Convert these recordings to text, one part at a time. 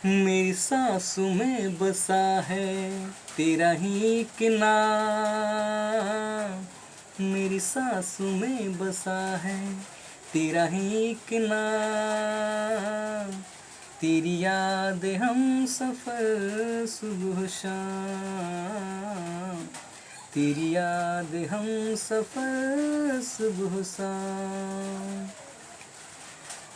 मेरी सांसों में बसा है तेरा ही एक नाम। मेरी सांसों में बसा है तेरा ही एक नाम। तेरी याद हम सफ़र सुबह शाम। तेरी याद हम सफ़र सुबह शाम।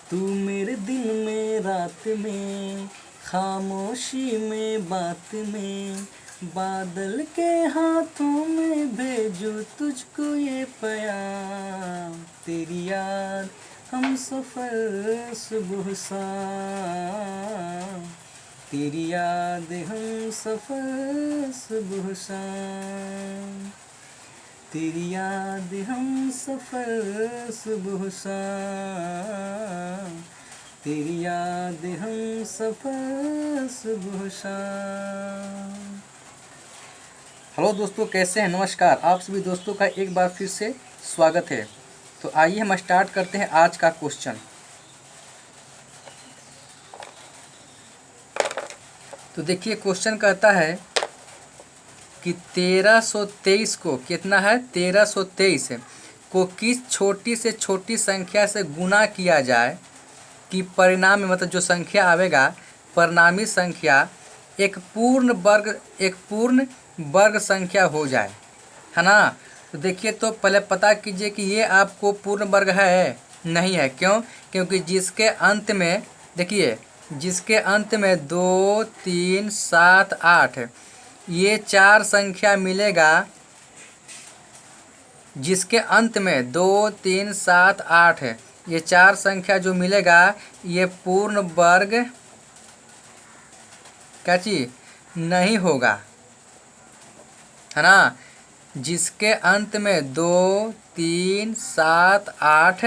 तू मेरे दिन में रात में, खामोशी में बात में, बादल के हाथों में भेजूं तुझको ये प्यार। तेरी याद हम सफ़र सुबह शाम। तेरी याद हम सफ़र सुबह शाम। तेरी याद हम सफ़र सुबह शाम। तेरी याद हम सफ़र सुबह शाम। हेलो दोस्तों, कैसे हैं? नमस्कार। आप सभी दोस्तों का एक बार फिर से स्वागत है। तो आइए हम स्टार्ट करते हैं आज का क्वेश्चन। तो देखिए, क्वेश्चन कहता है कि 1323 को कितना है, 1323 को किस छोटी से छोटी संख्या से गुना किया जाए कि परिणाम में, मतलब जो संख्या आवेगा, परिणामी संख्या एक पूर्ण वर्ग संख्या हो जाए, है ना। तो देखिए, तो पहले पता कीजिए कि ये आपको पूर्ण वर्ग है, नहीं है। क्यों? क्योंकि जिसके अंत में, देखिए, जिसके अंत में 2, 3, 7, 8 ये चार संख्या मिलेगा, जिसके अंत में 2, 3, 7, 8 है, ये चार संख्या जो मिलेगा ये पूर्ण वर्ग क्या चीज नहीं होगा, है ना। जिसके अंत में 2, 3, 7, 8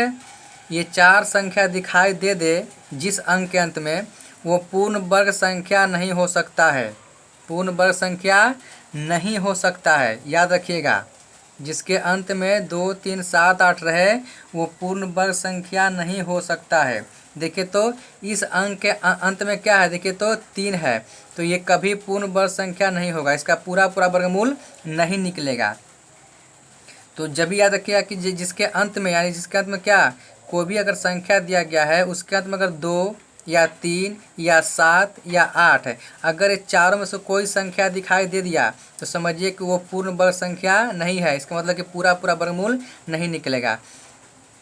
ये चार संख्या दिखाई दे जिस अंक के अंत में, वो पूर्ण वर्ग संख्या नहीं हो सकता है। पूर्ण वर्ग संख्या नहीं हो सकता है, याद रखिएगा। जिसके अंत में 2, 3, 7, 8 रहे वो पूर्ण वर्ग संख्या नहीं हो सकता है। देखिए, तो इस अंक के अंत में क्या है, देखिए तो 3 है, तो ये कभी पूर्ण वर्ग संख्या नहीं होगा, इसका पूरा वर्गमूल नहीं निकलेगा। तो जब भी याद रखिएगा कि जिसके अंत में, यानी जिसके अंत में क्या, कोई भी अगर संख्या दिया गया है उसके अंत में अगर 2 या 3 या 7 या 8 है, अगर ये चारों में से कोई संख्या दिखाई दे दिया तो समझिए कि वो पूर्ण वर्ग संख्या नहीं है। इसका मतलब कि पूरा वर्गमूल नहीं निकलेगा।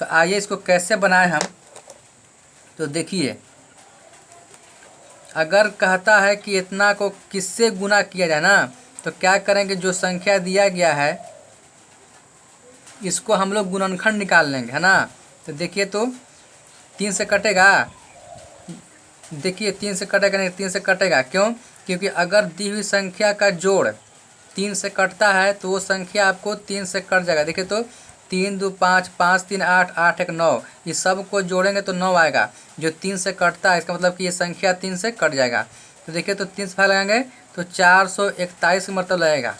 तो आइए इसको कैसे बनाएं हम। तो देखिए, अगर कहता है कि इतना को किससे गुना किया जाए ना, तो क्या करेंगे, जो संख्या दिया गया है इसको हम लोग गुणनखंड निकाल लेंगे, है ना। तो देखिए, तो 3 से कटेगा, देखिए 3 से कटेगा नहीं, 3 से कटेगा। क्यों? क्योंकि अगर दी हुई संख्या का जोड़ 3 से कटता है तो वो संख्या आपको 3 से कट जाएगा। देखिए, तो 3 2 5, 5 3 8, 8 1 9, ये सब को जोड़ेंगे तो 9 आएगा। जो 3 से कटता है इसका मतलब कि ये संख्या 3 से कट जाएगा। तो देखिए, तो 3 से भाग लगाएंगे तो 441 मतलब लगेगा।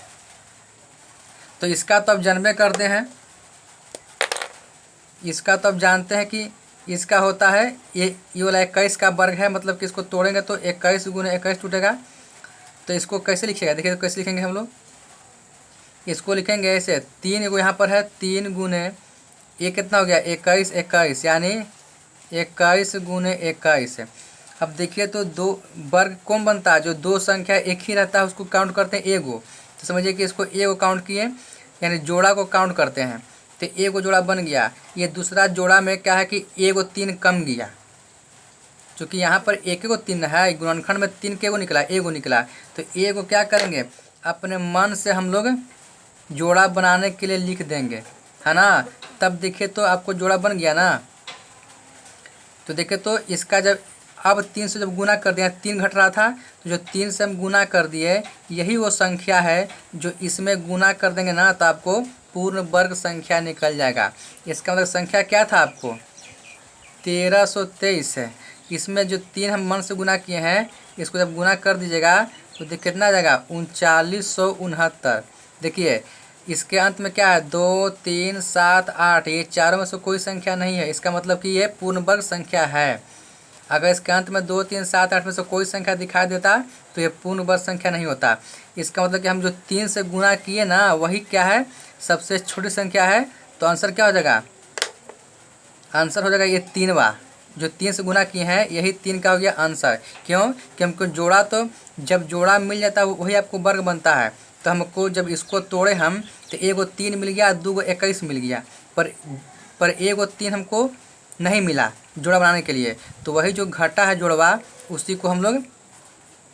तो इसका तो अब जानबे करते हैं, इसका तो अब जानते हैं कि इसका होता है ये वाला 21 का वर्ग है, मतलब कि इसको तोड़ेंगे तो 21 गुने 21 टूटेगा। तो इसको कैसे लिखिएगा, देखिए तो कैसे लिखेंगे हम लोग, इसको लिखेंगे ऐसे, 3 को यहाँ पर है, 3 गुने ये कितना हो गया, 21 21, यानी 21 गुने 21। अब देखिए, तो दो वर्ग कौन बनता है, जो दो संख्या एक ही रहता है उसको काउंट करते हैं एगो। तो समझिए कि इसको एगो काउंट किए, यानी जोड़ा को काउंट करते हैं। तो एगो जोड़ा बन गया। ये दूसरा जोड़ा में क्या है कि एगो 3 कम गया, क्योंकि यहाँ पर एक एगो 3 है, गुणनखंड में 3 के एगो निकला, एगो निकला। तो एगो क्या करेंगे, अपने मन से हम लोग जोड़ा बनाने के लिए लिख देंगे, है ना। तब देखिए, तो आपको जोड़ा बन गया ना। तो देखिए, तो इसका जब अब 3 से जब गुना कर दिया, 3 घट रहा था, तो जो 3 से हम गुना कर दिए यही वो संख्या है जो इसमें गुना कर देंगे ना, तो आपको पूर्ण वर्ग संख्या निकल जाएगा। इसका मतलब संख्या क्या था आपको, 1323 है। इसमें जो 3 हम मन से गुना किए हैं, इसको जब गुना कर दीजिएगा तो देखिए कितना आ जाएगा, 3969। देखिए, इसके अंत में क्या है, 2, 3, 7, 8, ये चारों में से कोई संख्या नहीं है। इसका मतलब कि ये पूर्ण वर्ग संख्या है। अगर इसके अंत में 2, 3, 7, 8 में से कोई संख्या दिखाई देता तो ये पूर्ण वर्ग संख्या नहीं होता। इसका मतलब कि हम जो 3 से गुणा किए ना वही क्या है, सबसे छोटी संख्या है। तो आंसर क्या हो जाएगा, आंसर हो जाएगा ये 3वां। जो 3 से गुना किए हैं यही 3 का हो गया आंसर। क्यों कि हमको जोड़ा, तो जब जोड़ा मिल जाता है वही आपको वर्ग बनता है। तो हमको जब इसको तोड़े हम तो 1 को 3 मिल गया, 2 को 21 मिल गया, पर 1 को 3 हमको नहीं मिला जोड़ा बनाने के लिए। तो वही जो घटा है जोड़वा उसी को हम लोग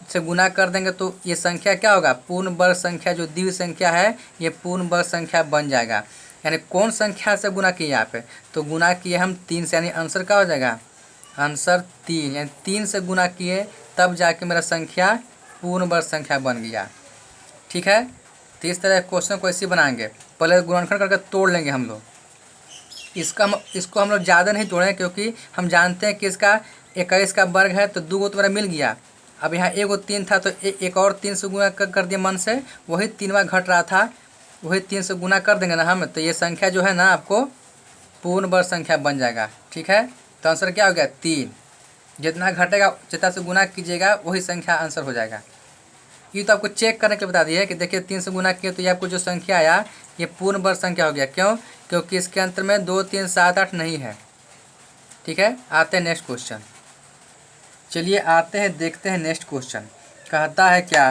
से गुना कर देंगे तो ये संख्या क्या होगा, पूर्ण वर्ग संख्या। जो द्वितीय संख्या है ये पूर्ण वर्ग संख्या बन जाएगा। यानी कौन संख्या से गुना किए यहाँ पे, तो गुना किए हम 3 से, यानी आंसर क्या हो जाएगा, आंसर 3। यानी 3 से गुना किए तब जाके मेरा संख्या पूर्ण वर्ग संख्या बन गया। ठीक है, तो इस तरह क्वेश्चन को ऐसे बनाएंगे। पहले गुणनखंड करके तोड़ लेंगे हम लोग। इसको हम लोग ज़्यादा नहीं तोड़ें क्योंकि हम जानते हैं कि इसका 21 का वर्ग है, तो 2 को तो मेरा मिल गया। अब यहाँ 1 को 3 था तो एक और 3 से गुना कर दिया मन से, वही 3वां घट रहा था, वही 3 से गुना कर देंगे ना हम, तो ये संख्या जो है ना आपको पूर्ण वर्ग संख्या बन जाएगा। ठीक है, तो आंसर क्या हो गया 3। जितना घटेगा जितना से गुना कीजिएगा वही संख्या आंसर हो जाएगा। ये तो आपको चेक करने के लिए बता दिए कि देखिए 3 से गुना किए तो ये आपको जो संख्या आया ये पूर्ण वर्ग संख्या हो गया। क्यों, क्योंकि इसके अंतर में 2, 3, 7, 8 नहीं है। ठीक है, आते हैं नेक्स्ट क्वेश्चन। चलिए आते हैं, देखते हैं नेक्स्ट क्वेश्चन। कहता है क्या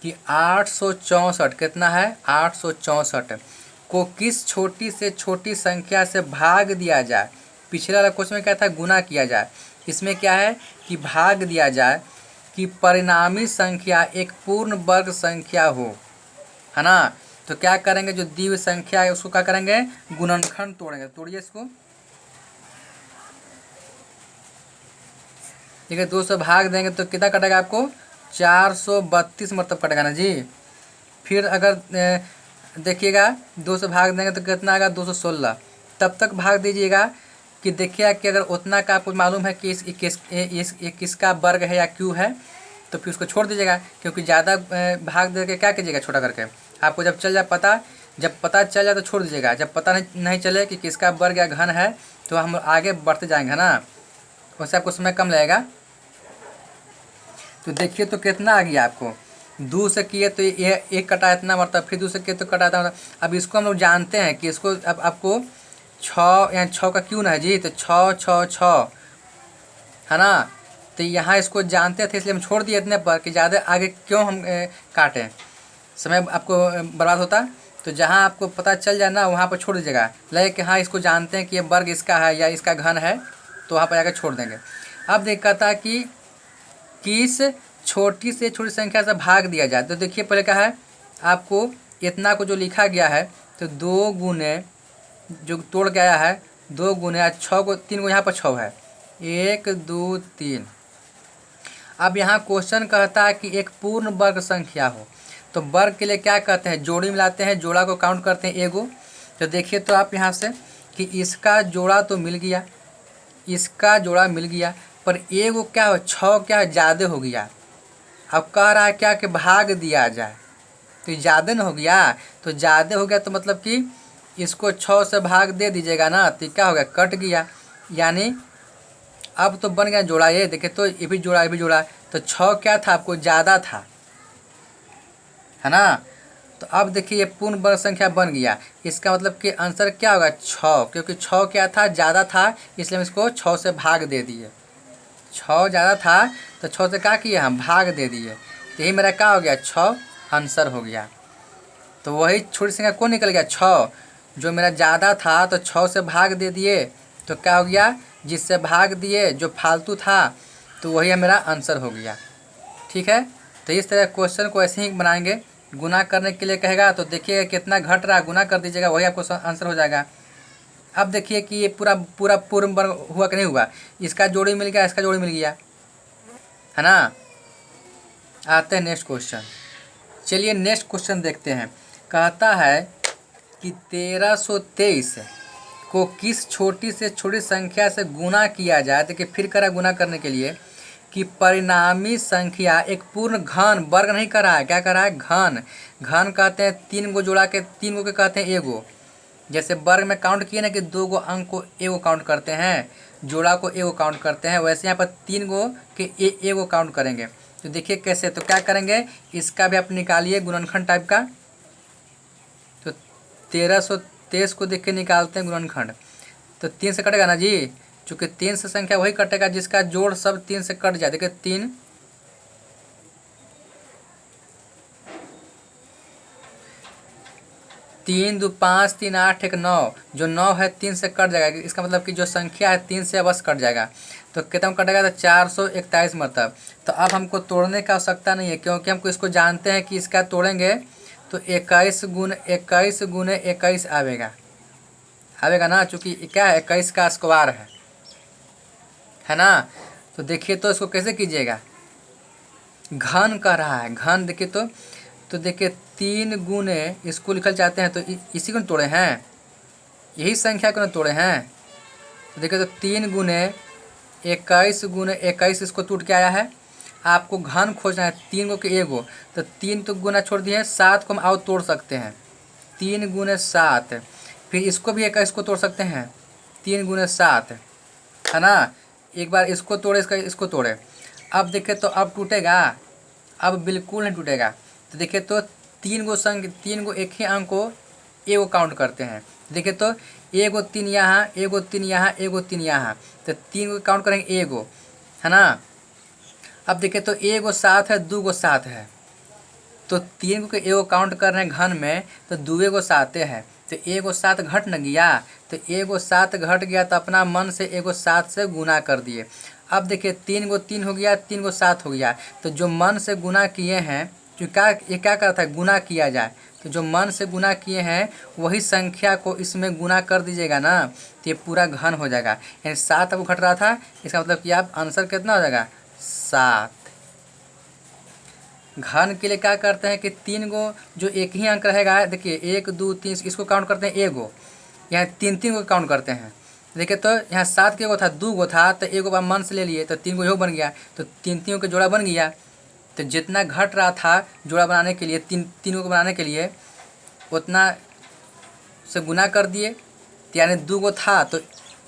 कि 864, कितना है 864 को किस छोटी से छोटी संख्या से भाग दिया जाए। पिछले वाला क्वेश्चन में क्या था, गुना किया जाए। इसमें क्या है कि भाग दिया जाए कि परिणामी संख्या एक पूर्ण वर्ग संख्या हो, है ना। तो क्या करेंगे, जो दी हुई संख्या है उसको क्या करेंगे, गुणनखंड तोड़ेंगे। तोड़िए इसको। ठीक है, 2 से भाग देंगे तो कितना कटेगा आपको, 432 मतलब कटेगा ना जी। फिर अगर देखिएगा 2 से भाग देंगे तो कितना आएगा, 216। तब तक भाग दीजिएगा कि देखिए कि अगर उतना का आपको मालूम है कि इस किसका वर्ग है या क्यों है, तो फिर उसको छोड़ दीजिएगा। क्योंकि ज़्यादा भाग दे के क्या कीजिएगा, छोटा करके। आपको जब चल जाए पता, जब पता चल जाए तो छोड़ दीजिएगा। जब पता नहीं चले कि किसका वर्ग या घन है तो हम आगे बढ़ते जाएंगे, है ना। वैसे आपको समय कम लगेगा। तो देखिए तो कितना आ गया आपको, 2 से किए तो ये 1 कटा इतना मतलब, फिर 2 से किए तो कटा था मतलब। अब इसको हम लोग जानते हैं कि इसको अब आपको 6, यहाँ 6 का क्यों ना है जी, तो 6, 6, 6, है ना। तो यहाँ इसको जानते थे इसलिए हम छोड़ दिए इतने पर कि ज़्यादा आगे क्यों हम काटें, समय आपको बर्बाद होता। तो जहाँ आपको पता चल जाए ना वहाँ पर छोड़ दीजिएगा। लगे कि हाँ इसको जानते हैं कि ये वर्ग इसका है या इसका घन है, तो वहाँ पर जाकर छोड़ देंगे। अब कहता है कि किस छोटी से छोटी संख्या से भाग दिया जाए। तो देखिए पहले क्या है, आपको इतना को जो लिखा गया है तो 2 गुने जो तोड़ गया है 2 गुने 6 को 3 को यहाँ पर 6 है, 1, 2, 3। अब यहाँ क्वेश्चन कहता है कि एक पूर्ण वर्ग संख्या हो। तो वर्ग के लिए क्या कहते हैं, जोड़ी मिलाते हैं, जोड़ा को काउंट करते हैं एगो। तो देखिए तो आप यहाँ से कि इसका जोड़ा तो मिल गया, इसका जोड़ा मिल गया, पर एगो क्या हो 6 क्या ज़्यादा हो गया। अब कह रहा है क्या कि भाग दिया जाए, तो ज़्यादा न हो गया। तो ज़्यादा हो गया तो मतलब कि इसको 6 से भाग दे दीजिएगा ना, तो क्या हो गया, कट गया। यानी अब तो बन गया जोड़ा। ये देखिए तो ये भी जोड़ा, ये भी जोड़ा। तो 6 क्या था आपको ज़्यादा था, है ना। तो अब देखिए ये पूर्ण वर्ग संख्या बन गया। इसका मतलब कि आंसर क्या होगा 6, क्योंकि 6 क्या था, ज़्यादा था, इसलिए हम इसको 6 से भाग दे दिए। 6 ज़्यादा था तो 6 से क्या किए, हम भाग दे दिए। तो यही मेरा क्या हो गया, 6 आंसर हो गया। तो वही छोटी संख्या कौन निकल गया, 6। जो मेरा ज़्यादा था तो 6 से भाग दे दिए, तो क्या हो गया, जिससे भाग दिए जो फालतू था तो वही मेरा आंसर हो गया। ठीक है, तो इस तरह क्वेश्चन को ऐसे ही बनाएंगे। गुना करने के लिए कहेगा तो देखिए कितना घट रहा, गुना कर दीजिएगा, वही आपको आंसर हो जाएगा। अब देखिए कि ये पूरा पूर्ण वर्ग हुआ कि नहीं हुआ। इसका जोड़ी मिल गया, इसका जोड़ी मिल गया, है ना। आते हैं नेक्स्ट क्वेश्चन। चलिए नेक्स्ट क्वेश्चन देखते हैं। कहता है कि 1323 को किस छोटी से छोटी संख्या से गुना किया जाए। देखिए फिर करा गुना करने के लिए कि परिणामी संख्या एक पूर्ण घन, वर्ग नहीं कर रहा है, क्या कर रहा है, घन। घन कहते हैं 3 को जोड़ा के, 3 को क्या कहते हैं, एगो। जैसे वर्ग में काउंट किए ना कि 2 गो अंक को एगो काउंट करते हैं, जोड़ा को ए को काउंट करते हैं, वैसे यहाँ पर 3 गो के ए को काउंट करेंगे। तो देखिए कैसे, तो क्या करेंगे, इसका भी आप निकालिए गुणनखंड टाइप का। तो 1323 को देख के निकालते हैं गुणनखंड। तो 3 से कटेगा ना जी, चूँकि 3 से संख्या वही कटेगा जिसका जोड़ सब 3 से कट जाए। देखिए 3 3 2 5 3 8 1 9, जो 9 है 3 से कट जाएगा, इसका मतलब कि जो संख्या है 3 से अवश्य कट जाएगा। तो कितना कटेगा, तो 441 मतलब। तो अब हमको तोड़ने का आवश्यकता नहीं है, क्योंकि हमको इसको जानते हैं कि इसका तोड़ेंगे तो 21 गुने 21 आवेगा ना, चूँकि क्या है 21 का स्क्वायर है ना। तो देखिए तो इसको कैसे कीजिएगा, घन कह रहा है, घन। देखिए तो देखिए 3 गुने इसको लिखल चाहते हैं, तो इसी को तोड़े हैं, यही संख्या को ना तोड़े हैं। तो देखिए तो 3 गुने 21 इसको टूट के आया है। आपको घन खोजना है, 3 गो के एगो, तो 3 तो गुना छोड़ दिए, 7 को हम और तोड़ सकते हैं, 3 गुने 7। फिर इसको भी 21 को तोड़ सकते हैं, 3 गुने 7 है ना। एक बार इसको तोड़े, इसको तोड़े। अब देखिए तो अब टूटेगा, अब बिल्कुल नहीं टूटेगा। तो देखिए तो 3 गो एक ही अंक को ए को काउंट करते हैं। देखिए तो एगो 3 यहाँ, एगो 3 यहाँ, एगो 3 यहाँ, तो 3 को काउंट करेंगे एगो, है ना। अब देखिए तो एगो 7 है, 2 गो 7 है, तो 3 को एगो काउंट कर रहे हैं घन में, तो 2 गो 7 है, तो एगो 7 घट न गया। तो एगो 7 घट गया, तो अपना मन से एगो 7 से गुना कर दिए। अब देखिए 3 गो 3 हो गया, 3 गो 7 हो गया। तो जो मन से गुना किए हैं, जो ये क्या करता है, गुना किया जाए, तो जो मन से गुना किए हैं वही संख्या को इसमें गुना कर दीजिएगा ना, तो ये पूरा घन हो जाएगा। यानी 7 अब घट रहा था, इसका मतलब कि आप आंसर कितना हो जाएगा, 7। घन के लिए क्या करते हैं कि 3 गो जो एक ही अंक रहेगा, देखिए 1 2 3 इसको काउंट करते हैं एगो, यहाँ 3 को काउंट करते हैं। देखिए तो यहाँ 7 के गो था, 2 गो था, तो एगो बार मन से ले लिए, तो 3 गो बन गया, तो 3 का जोड़ा बन गया। तो जितना घट रहा था जोड़ा बनाने के लिए, 3 को बनाने के लिए, उतना से गुना कर दिए। तो यानी 2 गो था, तो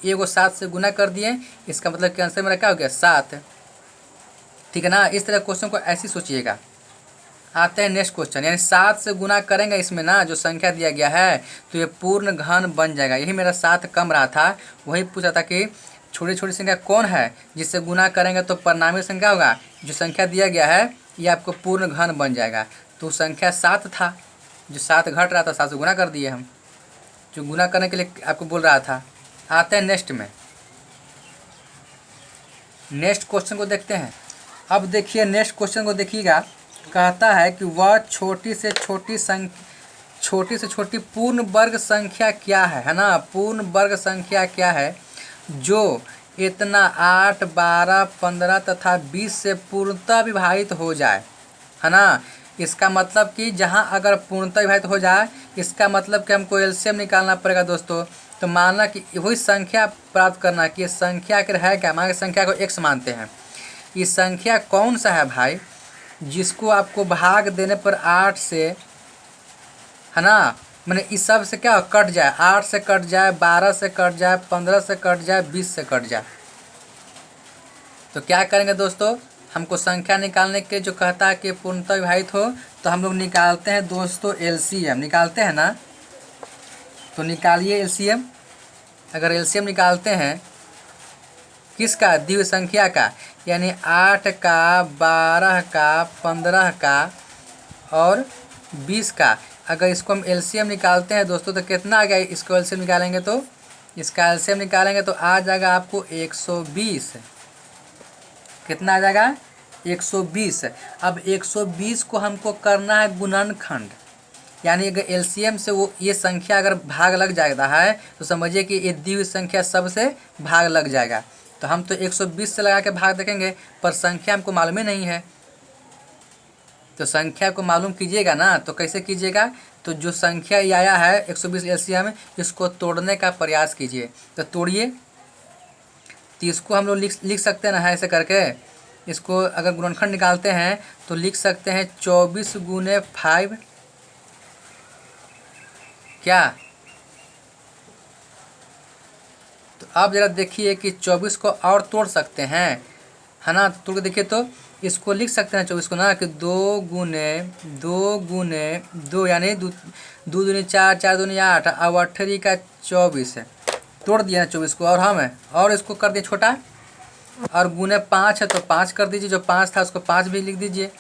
एगो 7 से गुना कर दिए, इसका मतलब कि आंसर मेरा क्या हो गया, 7। ठीक है ना। इस तरह क्वेश्चन को ऐसे सोचिएगा। आते हैं नेक्स्ट क्वेश्चन, यानी 7 से गुना करेंगे इसमें ना जो संख्या दिया गया है, तो ये पूर्ण घन बन जाएगा। यही मेरा 7 कम रहा था, वही पूछा था कि छोटी छोटी संख्या कौन है जिससे गुना करेंगे तो परिणामी संख्या होगा, जो संख्या दिया गया है ये आपको पूर्ण घन बन जाएगा। तो संख्या 7 था, जो 7 घट रहा था, 7 से गुना कर दिए हम, जो गुना करने के लिए आपको बोल रहा था। आते हैं नेक्स्ट में, नेक्स्ट क्वेश्चन को देखते हैं। अब देखिए नेक्स्ट क्वेश्चन को देखिएगा, कहता है कि वह छोटी से छोटी पूर्ण वर्ग संख्या क्या है ना। पूर्ण वर्ग संख्या क्या है जो इतना 8 12 15 तथा 20 से पूर्णतः विभाजित हो जाए, है ना। इसका मतलब कि जहाँ अगर पूर्णतः विभाजित हो जाए, इसका मतलब कि हमको एलसीएम निकालना पड़ेगा दोस्तों। तो मानना कि वही संख्या प्राप्त करना कि ये संख्या आखिर है क्या। मान के संख्या को x मानते हैं, ये संख्या कौन सा है भाई जिसको आपको भाग देने पर 8 से, है ना, मैंने इस सब से क्या कट जाए, 8 से कट जाए, 12 से कट जाए, 15 से कट जाए, 20 से कट जाए। तो क्या करेंगे दोस्तों, हमको संख्या निकालने के जो कहता है कि पूर्णतः विभाजित हो, तो हम लोग निकालते हैं दोस्तों एलसीएम। निकालते हैं ना, तो निकालिए एलसीएम। अगर एलसीएम निकालते हैं किसका, द्वितीय संख्या का, यानी 8 का, 12 का, 15 का और 20 का, अगर इसको हम एलसीएम निकालते हैं दोस्तों तो कितना आ गया। इसको एलसीएम निकालेंगे तो, इसका एलसीएम निकालेंगे तो आ जाएगा आपको 120। कितना आ जाएगा, 120। अब 120 को हमको करना है गुणनखंड, यानी अगर एलसीएम से वो ये संख्या अगर भाग लग जाता है तो समझिए कि ये दी हुई संख्या सबसे भाग लग जाएगा। तो हम तो 120 से लगा के भाग देखेंगे, पर संख्या हमको मालूम ही नहीं है। तो संख्या को मालूम कीजिएगा ना, तो कैसे कीजिएगा, तो जो संख्या ये आया है 120 एलसीएम, इसको तोड़ने का प्रयास कीजिए। तो तोड़िए, तो इसको हम लोग लिख सकते हैं ना ऐसे करके। इसको अगर गुणनखंड निकालते हैं तो लिख सकते हैं 24 गुने 5, क्या तो आप ज़रा देखिए कि 24 को और तोड़ सकते हैं, है ना। तो तोड़ के देखिए तो इसको लिख सकते हैं 24 को ना कि 2 यानी 2 दूनी 4, 4 दूनी 8, अब 8 का 24 है। तोड़ दिया ना 24 को, और हम है और इसको कर दिए छोटा, और गुने 5 है तो 5 कर दीजिए, जो 5 था उसको 5 भी लिख दीजिए।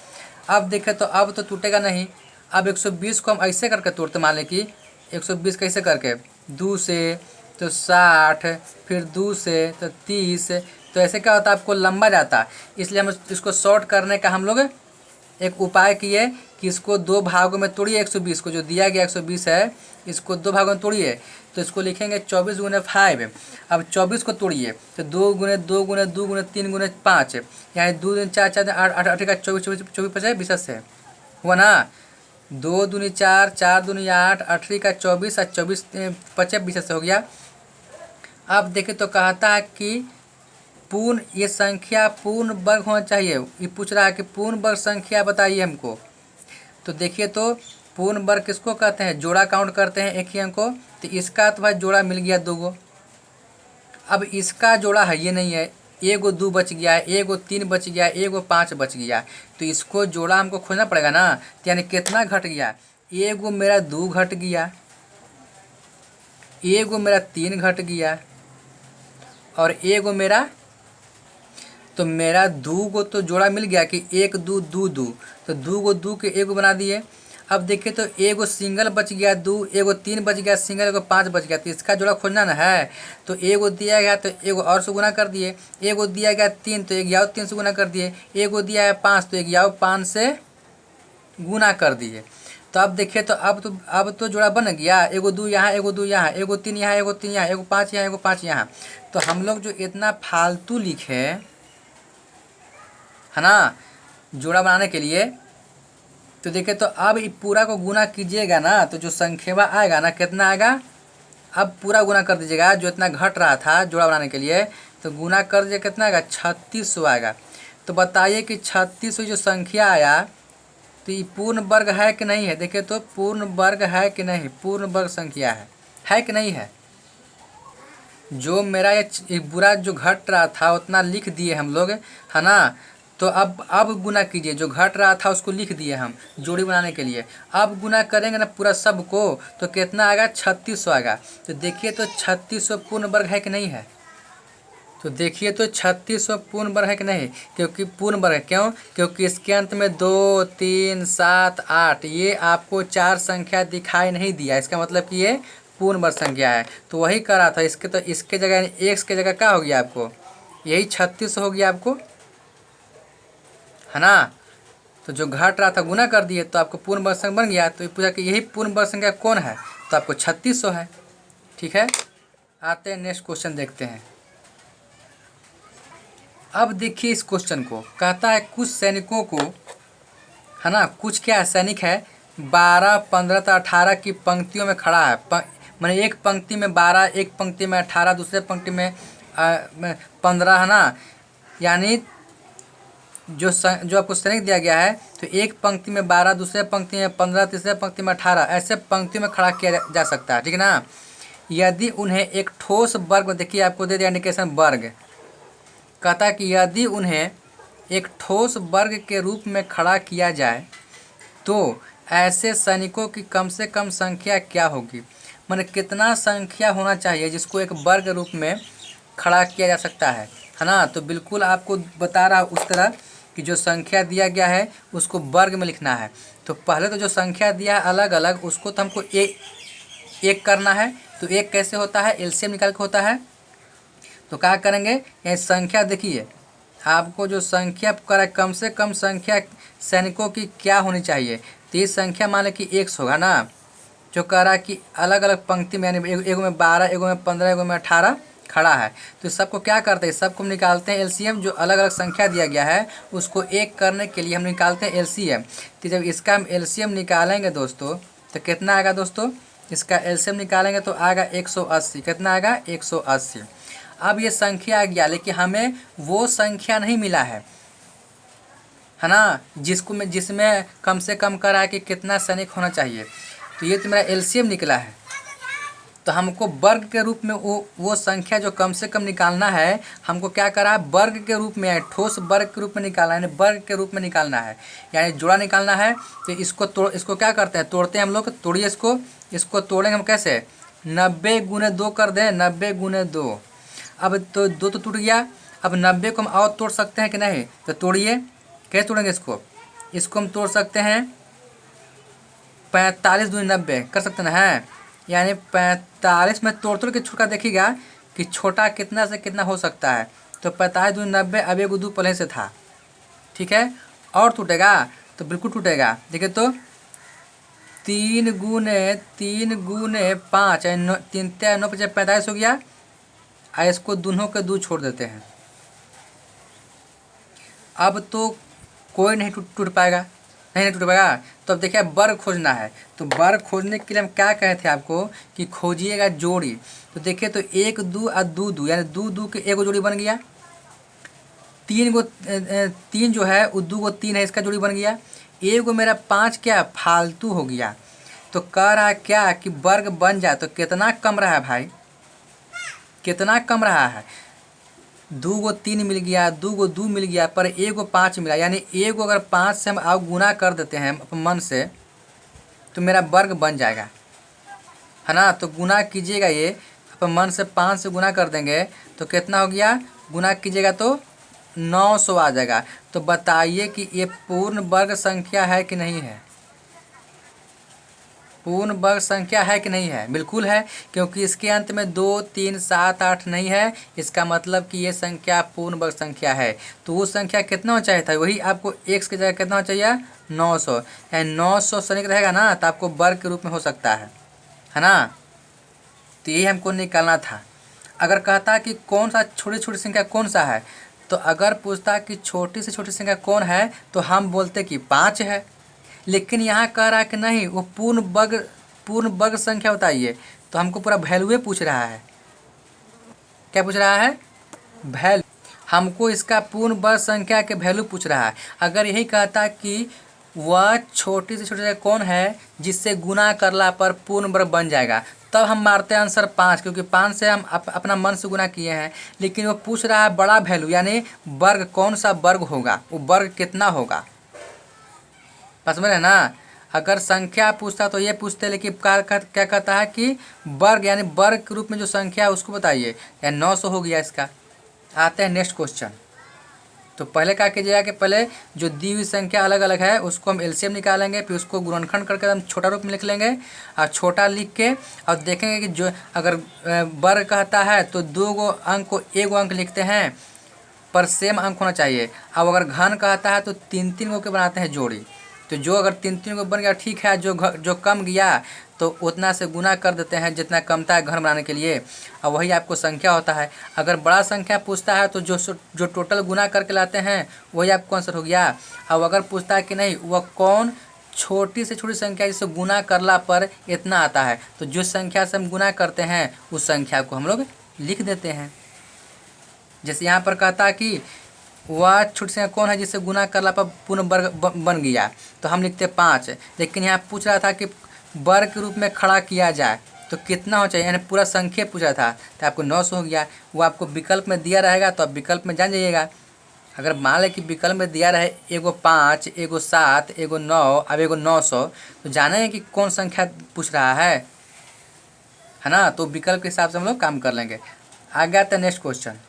अब देखें तो अब तो टूटेगा नहीं। अब 120 को हम ऐसे करके तोड़ते, मान लें कि 120 कैसे करके, 2 से तो 60, फिर 2 से तो 30, तो ऐसे क्या होता है आपको लंबा जाता। इसलिए हम इसको शॉर्ट करने का हम लोग एक उपाय किए कि इसको 2 भागों में तोड़िए। 120 को जो दिया गया 120 है, इसको 2 भागों में तोड़िए, तो इसको लिखेंगे 24 गुने 5। अब 24 को तोड़िए तो 2 गुने 2 गुने 2 गुने 3 गुने 5, यानी 2 दूनी 4, 4 8, 8 8 का 24, 24 24 पचास 20 से हुआ ना। 2 दूनी 4, 4 दूनी 8, 8 का 24 और 24 50 20 से हो गया। अब देखें तो कहता है कि पूर्ण, ये संख्या पूर्ण वर्ग होना चाहिए। ये पूछ रहा है कि पूर्ण वर्ग संख्या बताइए हमको। तो देखिए तो पूर्ण वर्ग किसको कहते हैं, जोड़ा काउंट करते हैं एक ही अंक को। तो इसका तो भाई जोड़ा मिल गया 2 गो। अब इसका जोड़ा है ये नहीं है, 1 गो 2 बच गया है, 1 गो 3 बच गया है, 1 गो 5 बच गया। तो इसको जोड़ा हमको खोजना पड़ेगा ना। तो यानी कितना घट गया, 1 गो मेरा 2 घट गया, 1 गो मेरा 3 घट गया, और 1 गो मेरा, तो मेरा 2 गो तो जोड़ा मिल गया कि 1 2 2 2, तो 2 गो 2 के 1 गो बना दिए। अब देखिए तो 1 गो सिंगल बच गया 2, 1 गो 3 बच गया सिंगल, 1 गो 5 बच गया। तो इसका जोड़ा खोजना ना है। तो 1 गो दिया गया तो 1 गो और से गुना कर दिए, 1 गो दिया गया 3 तो 1 3 से गुना कर दिए, 1 गो दिया है 5 तो 1 5 से गुना कर दिए। तो अब देखिए तो अब तो जोड़ा बन गया, 1 गो 2 यहाँ, 1 गो 2 यहाँ, 1 गो 3 यहाँ, 1 गो 3 यहाँ, 1 गो 5 यहाँ, 1 गो 5 यहाँ। तो हम लोग जो इतना फालतू लिखे, है ना, जोड़ा बनाने के लिए, तो देखिए तो अब पूरा को गुना कीजिएगा ना, तो जो संख्या आएगा ना कितना आएगा। अब पूरा गुना कर दीजिएगा, जो इतना घट रहा था जोड़ा बनाने के लिए, तो गुना कर दीजिए कितना आएगा, 3600 आएगा। तो बताइए कि 3600 जो संख्या आया, तो ये पूर्ण वर्ग है कि नहीं है। देखिए तो पूर्ण वर्ग है कि नहीं, पूर्ण वर्ग संख्या है कि नहीं है। जो मेरा ये बुरा जो घट रहा था उतना लिख दिए हम लोग, है ना। तो अब गुना कीजिए, जो घट रहा था उसको लिख दिए हम जोड़ी बनाने के लिए। अब गुना करेंगे ना पूरा सब को, तो कितना आएगा, 3600 आएगा। तो देखिए तो 3600 पूर्ण वर्ग है कि नहीं है। तो देखिए तो 3600 पूर्ण वर्ग है कि नहीं, क्योंकि पूर्ण वर्ग है। क्यों, क्योंकि इसके अंत में 2 3 7 8 ये आपको 4 संख्या दिखाई नहीं दिया, इसका मतलब कि ये पूर्ण वर्ग संख्या है। तो वही करा था इसके, तो इसके जगह एक्स के जगह क्या हो गया आपको, यही 3600 हो गया आपको, है ना। तो जो घट रहा था गुना कर दिए तो आपको पूर्ण वर्ग संख्या बन गया। तो ये पूछा कि यही पूर्ण वर्ग संख्या कौन है, तो आपको 3600 है। ठीक है, आते हैं नेक्स्ट क्वेश्चन देखते हैं। अब देखिए इस क्वेश्चन को, कहता है कुछ सैनिकों को, है ना, कुछ क्या सैनिक है 12 15 तो 18 की पंक्तियों में खड़ा है। मैंने एक पंक्ति में 12, एक पंक्ति में 18, दूसरे पंक्ति में 15, है ना। यानी जो आपको सैनिक दिया गया है, तो एक पंक्ति में 12, दूसरे पंक्ति में 15, तीसरे पंक्ति में 18, ऐसे पंक्ति में खड़ा किया जा सकता है। ठीक है ना। यदि उन्हें एक ठोस वर्ग, देखिए आपको दे दिया इंडिकेशन वर्ग, कहता है कि यदि उन्हें एक ठोस वर्ग के रूप में खड़ा किया जाए तो ऐसे सैनिकों की कम से कम संख्या क्या होगी। माने कितना संख्या होना चाहिए जिसको एक वर्ग रूप में खड़ा किया जा सकता है ना। तो बिल्कुल आपको बता रहा उस तरह कि जो संख्या दिया गया है उसको वर्ग में लिखना है। तो पहले तो जो संख्या दिया है अलग अलग, उसको तो हमको एक करना है। तो एक कैसे होता है, एलसीएम निकाल के होता है। तो क्या करेंगे, ये संख्या देखिए, आपको जो संख्या करा कम से कम संख्या सैनिकों की क्या होनी चाहिए। तो ये संख्या मान लें कि 100 होगा ना। जो कह रहा है कि अलग अलग पंक्ति में, यानी एगो में 12, एगो में 15, एगो में 18 खड़ा है। तो सबको क्या करते हैं, सबको हम निकालते हैं एलसीएम। जो अलग अलग संख्या दिया गया है उसको एक करने के लिए हम निकालते हैं एलसीएम। तो जब इसका हम एलसीएम निकालेंगे दोस्तों, तो कितना आएगा दोस्तों, इसका एलसीएम निकालेंगे तो आएगा 180। कितना आएगा, 180। अब ये संख्या आ गया, लेकिन हमें वो संख्या नहीं मिला है ना, जिसमें कम से कम करा है कि कितना सैनिक होना चाहिए। तो ये तो मेरा एलसीएम निकला है। तो हमको वर्ग के रूप में वो संख्या जो कम से कम निकालना है, हमको क्या करा है, वर्ग के रूप में है, ठोस वर्ग के रूप में निकालना है, यानी वर्ग के रूप में निकालना है, यानी जोड़ा निकालना है। तो इसको क्या करते हैं, तोड़ते हैं हम लोग। तोड़िए इसको तोड़ेंगे हम कैसे, 90 गुने 2 कर दें, 90 गुने 2। अब तो 2 तो टूट गया, अब 90 को हम और तोड़ सकते हैं कि नहीं, तो तोड़िए। कैसे तोड़ेंगे इसको हम तोड़ सकते हैं 45 दूनी 90 कर सकते हैं, हैं यानी 45 में तोड़ के छुटका देखिएगा कि छोटा कितना से कितना हो सकता है। तो 45 दूनी 90, अब एक दो पहले से था, ठीक है। और टूटेगा तो बिल्कुल टूटेगा। देखिए तो 3 गुने 5, 3 9 5 45 हो गया। इसको दोनों के दो छोड़ देते हैं। अब तो कोई नहीं टूट पाएगा, नहीं टूट पाएगा। तो अब देखिए वर्ग खोजना है, तो वर्ग खोजने के लिए हम क्या कहे थे आपको कि खोजिएगा जोड़ी। तो देखिए तो 1 2 और 2 2, यानी 2 2 के एक जोड़ी बन गया। 3 जो है वो 2 3 है, इसका जोड़ी बन गया। एक मेरा 5 क्या फालतू हो गया। तो कह रहा है क्या कि वर्ग बन जाए, तो कितना कम रहा है भाई, कितना कम रहा है। 2 3 मिल गया, 2 मिल गया, पर 1 5 मिला, यानी 1 अगर 5 से हम आप गुना कर देते हैं अपने मन से, तो मेरा वर्ग बन जाएगा, है ना। तो गुना कीजिएगा, ये अपने मन से 5 से गुना कर देंगे तो कितना हो गया, गुना कीजिएगा तो 900 आ जाएगा। तो बताइए कि ये पूर्ण वर्ग संख्या है कि नहीं है, पूर्ण वर्ग संख्या है कि नहीं है, बिल्कुल है, क्योंकि इसके अंत में 2 3 7 8 नहीं है। इसका मतलब कि ये संख्या पूर्ण वर्ग संख्या है। तो वो संख्या कितना होना चाहिए था, वही आपको x की जगह कितना होना चाहिए, 900, यानी 900 सनिक रहेगा ना, तो आपको वर्ग के रूप में हो सकता है ना। तो यही हमको निकालना था। अगर कहता कि कौन सा छोटी छोटी संख्या कौन सा है, तो अगर पूछता कि छोटी से छोटी संख्या कौन है, तो हम बोलते कि 5 है। लेकिन यहाँ कह रहा है कि नहीं, वो पूर्ण वर्ग संख्या बताइए। तो हमको पूरा वैल्यूए पूछ रहा है। क्या पूछ रहा है, वैल्यू। हमको इसका पूर्ण वर्ग संख्या के वैल्यू पूछ रहा है। अगर यही कहता कि वह छोटी से छोटी संख्या कौन है जिससे गुना करला पर पूर्ण वर्ग बन जाएगा, तब हम मारते हैं आंसर 5, क्योंकि 5 से हम अपना मन से गुना किए हैं। लेकिन वो पूछ रहा है बड़ा वैल्यू, यानी वर्ग, कौन सा वर्ग होगा, वो वर्ग कितना होगा, समझ रहे ना। अगर संख्या पूछता तो ये पूछते, लेकिन क्या कहता है कि वर्ग, यानी वर्ग के रूप में जो संख्या है उसको बताइए। यानी 900 हो गया इसका। आते हैं नेक्स्ट क्वेश्चन। तो पहले क्या कीजिएगा कि पहले जो दी हुई संख्या अलग अलग है उसको हम एलसीएम निकालेंगे, फिर उसको गुणनखंड करके हम छोटा रूप में लिख लेंगे, और छोटा लिख के और देखेंगे कि जो अगर वर्ग कहता है तो 2 अंक को 1 अंक लिखते हैं, पर सेम अंक होना चाहिए। अब अगर घन कहता है तो 3 3 गो के बनाते हैं जोड़ी। तो जो अगर 3 3 गो बन गया ठीक है, जो कम गया तो उतना से गुना कर देते हैं जितना कमता है घन बनाने के लिए, और वही आपको संख्या होता है। अगर बड़ा संख्या पूछता है तो जो टोटल गुना करके लाते हैं वही आपको आंसर हो गया। अब अगर पूछता है कि नहीं वह कौन छोटी से छोटी संख्या जिससे गुना करला पर इतना आता है, तो जिस संख्या से हम गुना करते हैं उस संख्या को हम लोग लिख देते हैं। जैसे यहाँ पर कहता है कि वह छोटी संख्या कौन है जिससे गुना करला पर पूर्ण वर्ग बन गया, तो हम लिखते 5। लेकिन यहाँ पूछ रहा था कि वर्ग के रूप में खड़ा किया जाए तो कितना हो चाहिए, यानी पूरा संख्या पूछ रहा था, तो आपको 900 हो गया। वो आपको विकल्प में दिया रहेगा तो आप विकल्प में जान जाइएगा। अगर मान लें कि विकल्प में दिया रहे 1 5 1 7 1 9 अब 1 900, तो जाने कि कौन संख्या पूछ रहा है ना। तो विकल्प के हिसाब से हम लोग काम कर लेंगे। आगे आता है नेक्स्ट क्वेश्चन।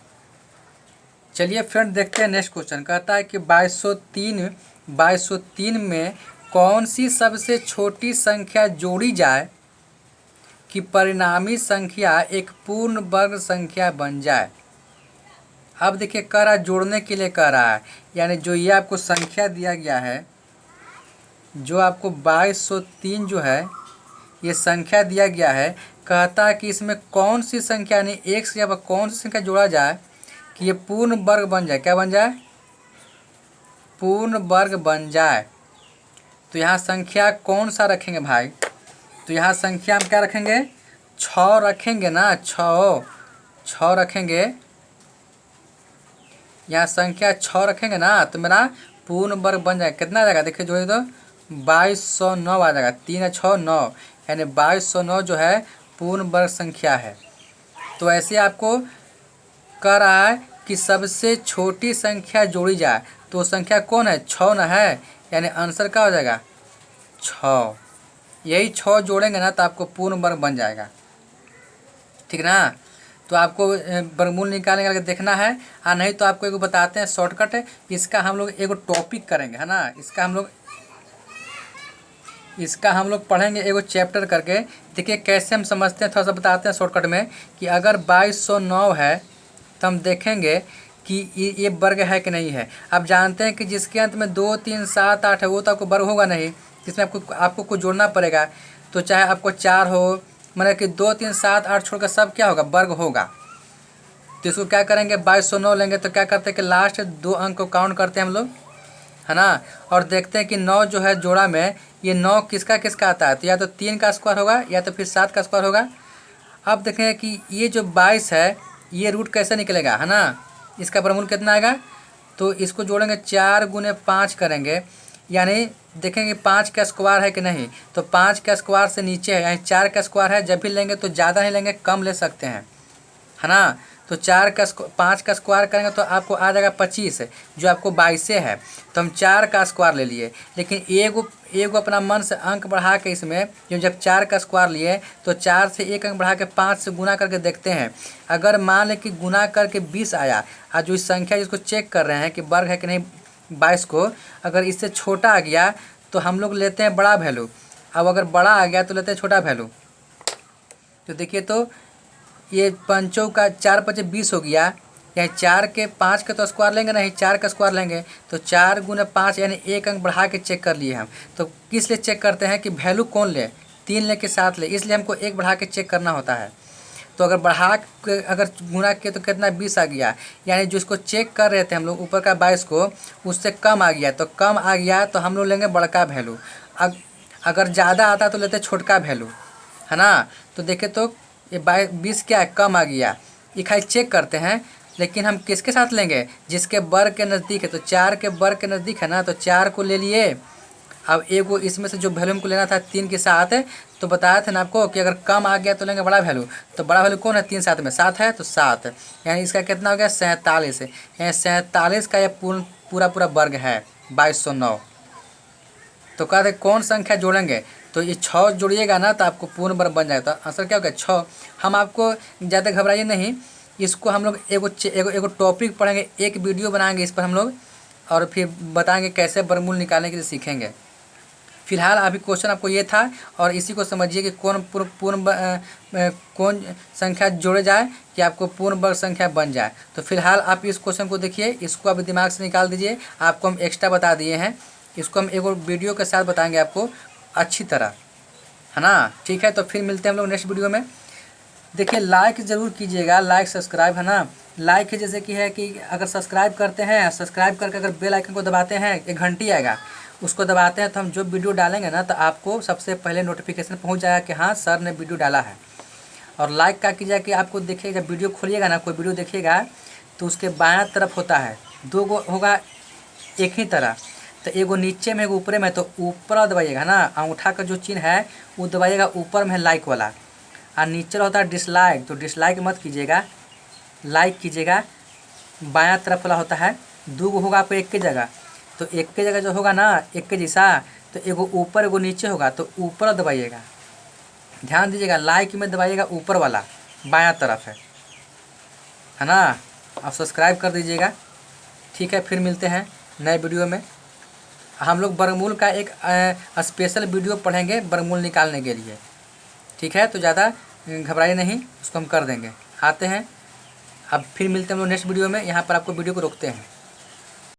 चलिए फ्रेंड देखते हैं नेक्स्ट क्वेश्चन। कहता है कि 2203 में कौन सी सबसे छोटी संख्या जोड़ी जाए कि परिणामी संख्या एक पूर्ण वर्ग संख्या बन जाए। अब देखिए कह रहा है जोड़ने के लिए कह रहा है, यानी जो ये आपको संख्या दिया गया है, जो आपको 2203 जो है ये संख्या दिया गया है, कहता है कि इसमें कौन सी संख्या यानी एक से अब कौन सी संख्या जोड़ा जाए कि ये पूर्ण वर्ग बन जाए। क्या बन जाए, पूर्ण वर्ग बन जाए। तो यहाँ संख्या कौन सा रखेंगे भाई, तो यहाँ संख्या हम क्या रखेंगे, 6 रखेंगे ना, 6 रखेंगे। यहाँ संख्या 6 रखेंगे ना, तो मेरा पूर्ण वर्ग बन जाएगा। कितना आ जाएगा देखिए जोड़े तो 2209 आ जाएगा। 3 6 9, यानी 2209 जो है पूर्ण वर्ग संख्या है। तो ऐसे आपको कह रहा है कि सबसे छोटी संख्या जोड़ी जाए, तो संख्या कौन है? 6 ना है, यानी आंसर क्या हो जाएगा? 6। यही 6 जोड़ेंगे ना तो आपको पूर्ण वर्ग बन जाएगा, ठीक ना। तो आपको वर्गमूल निकालने का देखना है, और नहीं तो आपको एक बताते हैं शॉर्टकट है। इसका हम लोग एक टॉपिक करेंगे, है ना। इसका हम लोग पढ़ेंगे एगो चैप्टर करके। देखिए कैसे हम समझते हैं, थोड़ा सा बताते हैं शॉर्टकट में कि अगर 2209 है तो हम देखेंगे कि ये वर्ग है कि नहीं है। आप जानते हैं कि जिसके अंत में 2 3 7 8 है वो तो आपको वर्ग होगा नहीं, इसमें आपको कुछ जोड़ना पड़ेगा। तो चाहे आपको 4 हो, मतलब कि 2 3 7 8 छोड़कर सब क्या होगा? वर्ग होगा। तो इसको क्या करेंगे? 2209 लेंगे तो क्या करते हैं कि लास्ट 2 अंक को काउंट करते हैं हम लोग, है ना। और देखते हैं कि 9 जो है जोड़ा में, ये 9 किसका किसका आता है? तो या तो 3 का स्क्वायर होगा या तो फिर 7 का स्क्वायर होगा। अब देखें कि ये जो 22 है ये रूट कैसे निकलेगा, है ना। इसका वर्गमूल कितना आएगा? तो इसको जोड़ेंगे 4 गुने 5 करेंगे, यानी देखेंगे 5 का स्क्वायर है कि नहीं। तो 5 का स्क्वायर से नीचे है, यानी 4 का स्क्वायर है। जब भी लेंगे तो ज़्यादा नहीं लेंगे, कम ले सकते हैं, है ना। तो 5 का स्क्वायर करेंगे तो आपको आ जाएगा 25, जो आपको 22 है। तो हम 4 का स्क्वायर ले लिए, लेकिन एगो अपना मन से अंक बढ़ा के इसमें, जब 4 का स्क्वायर लिए तो 4 से 1 अंक बढ़ा के 5 से गुना करके देखते हैं। अगर मान लें कि गुना करके 20 आया, और जो इस संख्या जिसको चेक कर रहे हैं कि वर्ग है कि नहीं 22 को, अगर इससे छोटा आ गया तो हम लोग लेते हैं बड़ा वैल्यू। अब अगर बड़ा आ गया तो लेते हैं छोटा वैल्यू। तो देखिए, तो ये 5 का 4 5 20 हो गया, यानी 4 के 5 के तो स्क्वायर लेंगे नहीं, 4 का स्क्वायर लेंगे। तो 4 गुने 5 यानी 1 अंक बढ़ा के चेक कर लिए हम। तो किस लिए चेक करते हैं कि वैल्यू कौन ले? 3 ले कि 7 ले, इसलिए हमको 1 बढ़ा के चेक करना होता है। तो अगर बढ़ा के अगर गुना किए तो कितना 20 आ गया, यानी जो इसको चेक कर रहे थे हम लोग ऊपर का 22 को, उससे कम आ गया। तो कम आ गया तो हम लोग लेंगे बड़का वैल्यू। अगर ज़्यादा आता तो लेते छोटका वैल्यू, है ना। तो देखे तो ये 20 क्या है? कम आ गया। ये खाली चेक करते हैं, लेकिन हम किसके साथ लेंगे? जिसके वर्ग के नज़दीक है। तो 4 के वर्ग के नज़दीक है ना, तो 4 को ले लिए। अब एगो इसमें से जो वैल्यू हमको लेना था 3 के साथ, तो बताया था ना आपको कि अगर कम आ गया तो लेंगे बड़ा वैल्यू। तो बड़ा वैल्यू कौन है? 3 7 में 7 है, तो 7, यानी इसका कितना हो गया? 47। यानी 47 का यह पूरा वर्ग है 2209। तो कहते हैं कौन संख्या जोड़ेंगे? तो ये 6 जोड़िएगा ना तो आपको पूर्ण वर्ग बन जाएगा। तो आंसर क्या होगा? 6। हम आपको ज़्यादा घबराइए नहीं, इसको हम लोग एगो टॉपिक पढ़ेंगे, एक वीडियो बनाएंगे इस पर हम लोग, और फिर बताएंगे कैसे वर्गमूल निकालने के लिए सीखेंगे। फिलहाल अभी क्वेश्चन आपको ये था, और इसी को समझिए कि कौन संख्या जोड़े जाए कि आपको पूर्ण वर्ग संख्या बन जाए। तो फिलहाल आप इस क्वेश्चन को देखिए, इसको आप दिमाग से निकाल दीजिए। आपको हम एक्स्ट्रा बता दिए हैं, इसको हम एगो वीडियो के साथ बताएंगे आपको अच्छी तरह, है ना। ठीक है, तो फिर मिलते हैं हम लोग नेक्स्ट वीडियो में। देखिए लाइक ज़रूर कीजिएगा, लाइक सब्सक्राइब, है ना। लाइक है जैसे कि है कि अगर सब्सक्राइब करते हैं, सब्सक्राइब करके अगर बेल आइकन को दबाते हैं, एक घंटी आएगा उसको दबाते हैं, तो हम जो वीडियो डालेंगे ना तो आपको सबसे पहले नोटिफिकेशन पहुंच जाएगा कि हाँ सर ने वीडियो डाला है। और लाइक क्या कीजिएगा कि आपको देखिएगा, जब वीडियो खोलिएगा ना, कोई वीडियो देखिएगा तो उसके बायां तरफ होता है 2 गो होगा एक ही तरह, तो एगो नीचे में एगो ऊपर में, तो ऊपर दबाइएगा ना, अंगूठा का जो चिन्ह है वो दबाइएगा, ऊपर में है लाइक वाला, और नीचे होता है डिसलाइक। तो डिसलाइक मत कीजिएगा, लाइक कीजिएगा। बायां तरफ वाला होता है 2 गो होगा आपको एक की जगह, तो एक की जगह जो होगा ना एक के जैसा, तो एगो ऊपर एगो नीचे होगा, तो ऊपर दबाइएगा। ध्यान दीजिएगा, लाइक में दबाइएगा ऊपर वाला, बायां तरफ है ना। आप सब्सक्राइब कर दीजिएगा। ठीक है, फिर मिलते हैं नए वीडियो में। हम लोग वर्गमूल का एक स्पेशल वीडियो पढ़ेंगे वर्गमूल निकालने के लिए। ठीक है, तो ज़्यादा घबराइए नहीं, उसको हम कर देंगे। आते हैं, अब फिर मिलते हैं हम लोग नेक्स्ट वीडियो में। यहाँ पर आपको वीडियो को रोकते हैं।